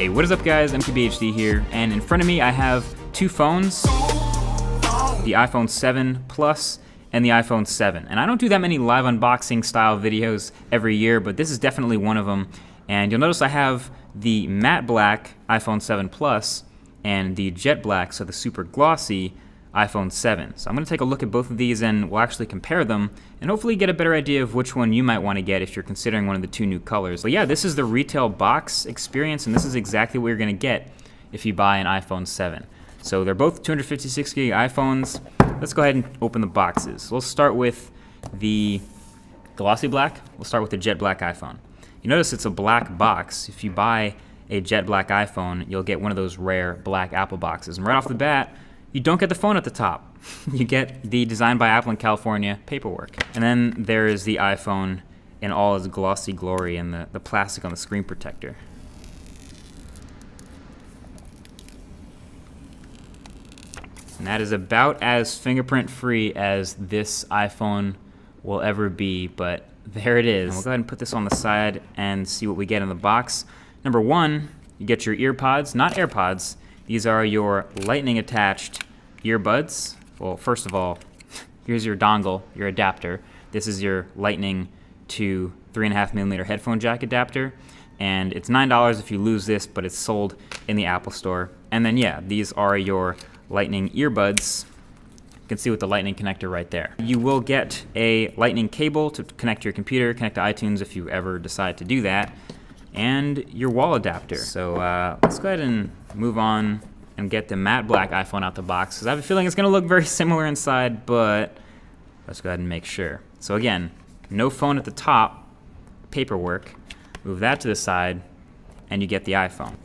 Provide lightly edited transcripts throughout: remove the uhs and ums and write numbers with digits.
Hey, what is up guys, MKBHD here, and in front of me I have two phones, the iPhone 7 Plus and the iPhone 7. And I don't do that many live unboxing style videos every year, but this is definitely one of them. And you'll notice I have the matte black iPhone 7 Plus and the jet black, so the super glossy iPhone 7. So I'm going to take a look at both of these and we'll actually compare them and hopefully get a better idea of which one you might want to get if you're considering one of the two new colors. But yeah, this is the retail box experience and this is exactly what you're going to get if you buy an iPhone 7. So they're both 256 gig iPhones. Let's go ahead and open the boxes. We'll start with the glossy black. We'll start with the jet black iPhone. You notice it's a black box. If you buy a jet black iPhone, you'll get one of those rare black Apple boxes. And right off the bat, you don't get the phone at the top. You get the Designed by Apple in California paperwork. And then there is the iPhone in all its glossy glory and the plastic on the screen protector. And that is about as fingerprint free as this iPhone will ever be, but there it is. And we'll go ahead and put this on the side and see what we get in the box. Number one, you get your earpods, not AirPods. These are your lightning attached earbuds. Well, first of all, here's your dongle, your adapter. This is your lightning to 3.5mm headphone jack adapter. And it's $9 if you lose this, but it's sold in the Apple Store. And then yeah, these are your lightning earbuds. You can see with the lightning connector right there. You will get a lightning cable to connect to your computer, connect to iTunes if you ever decide to do that, and your wall adapter. So let's go ahead and move on and get the matte black iPhone out the box, because I have a feeling it's going to look very similar inside, but let's go ahead and make sure. So again, no phone at the top, paperwork. Move that to the side, and you get the iPhone.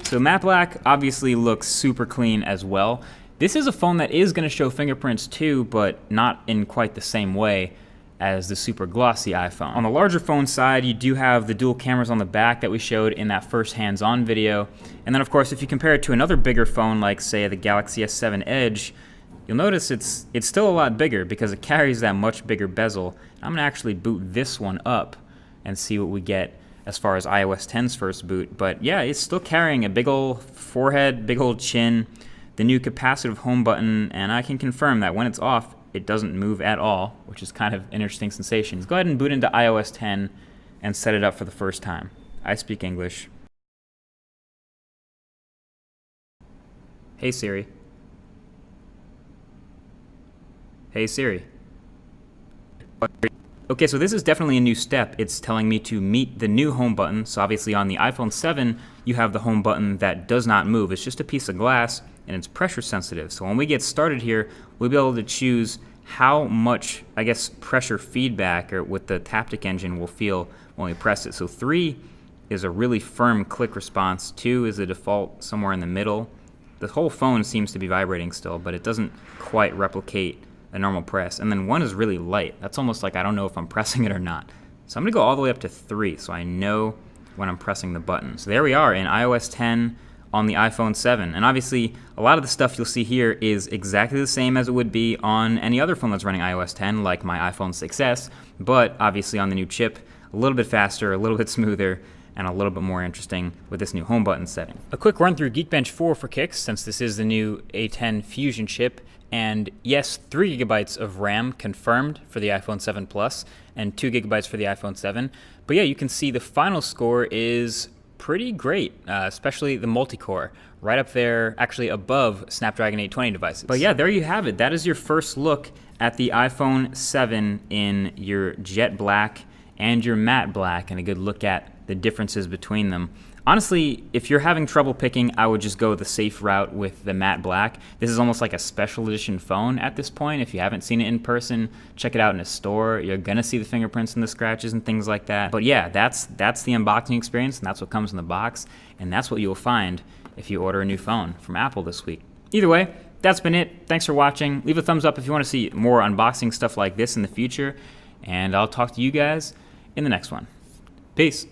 So matte black obviously looks super clean as well. This is a phone that is going to show fingerprints too, but not in quite the same way as the super glossy iPhone. On the larger phone side, you do have the dual cameras on the back that we showed in that first hands-on video. And then of course, if you compare it to another bigger phone like say the Galaxy S7 Edge, you'll notice it's still a lot bigger because it carries that much bigger bezel. I'm gonna actually boot this one up and see what we get as far as iOS 10's first boot. But yeah, it's still carrying a big old forehead, big old chin, the new capacitive home button, and I can confirm that when it's off, it doesn't move at all, which is kind of an interesting sensation. Let's go ahead and boot into iOS 10 and set it up for the first time. I speak English. Hey Siri. Hey Siri. Okay, so this is definitely a new step. It's telling me to meet the new home button. So obviously on the iPhone 7, you have the home button that does not move. It's just a piece of glass and it's pressure sensitive. So when we get started here, we'll be able to choose how much, I guess, pressure feedback or with the Taptic engine will feel when we press it. So 3 is a really firm click response. 2 is the default somewhere in the middle. The whole phone seems to be vibrating still, but it doesn't quite replicate a normal press. And then 1 is really light. That's almost like I don't know if I'm pressing it or not. So I'm gonna go all the way up to 3 so I know when I'm pressing the button. So there we are in iOS 10 on the iPhone 7. And obviously, a lot of the stuff you'll see here is exactly the same as it would be on any other phone that's running iOS 10, like my iPhone 6s, but obviously on the new chip, a little bit faster, a little bit smoother, and a little bit more interesting with this new home button setting. A quick run through Geekbench 4 for kicks, since this is the new A10 Fusion chip. And yes, 3 GB of RAM confirmed for the iPhone 7 Plus, and 2 GB for the iPhone 7. But yeah, you can see the final score is pretty great, especially the multi-core, right up there, actually above Snapdragon 820 devices. But yeah, there you have it. That is your first look at the iPhone 7 in your jet black and your matte black, and a good look at the differences between them. Honestly, if you're having trouble picking, I would just go the safe route with the matte black. This is almost like a special edition phone at this point. If you haven't seen it in person, check it out in a store. You're gonna see the fingerprints and the scratches and things like that. But yeah, that's the unboxing experience, and that's what comes in the box, and that's what you will find if you order a new phone from Apple this week. Either way, that's been it. Thanks for watching. Leave a thumbs up if you want to see more unboxing stuff like this in the future, and I'll talk to you guys in the next one. Peace.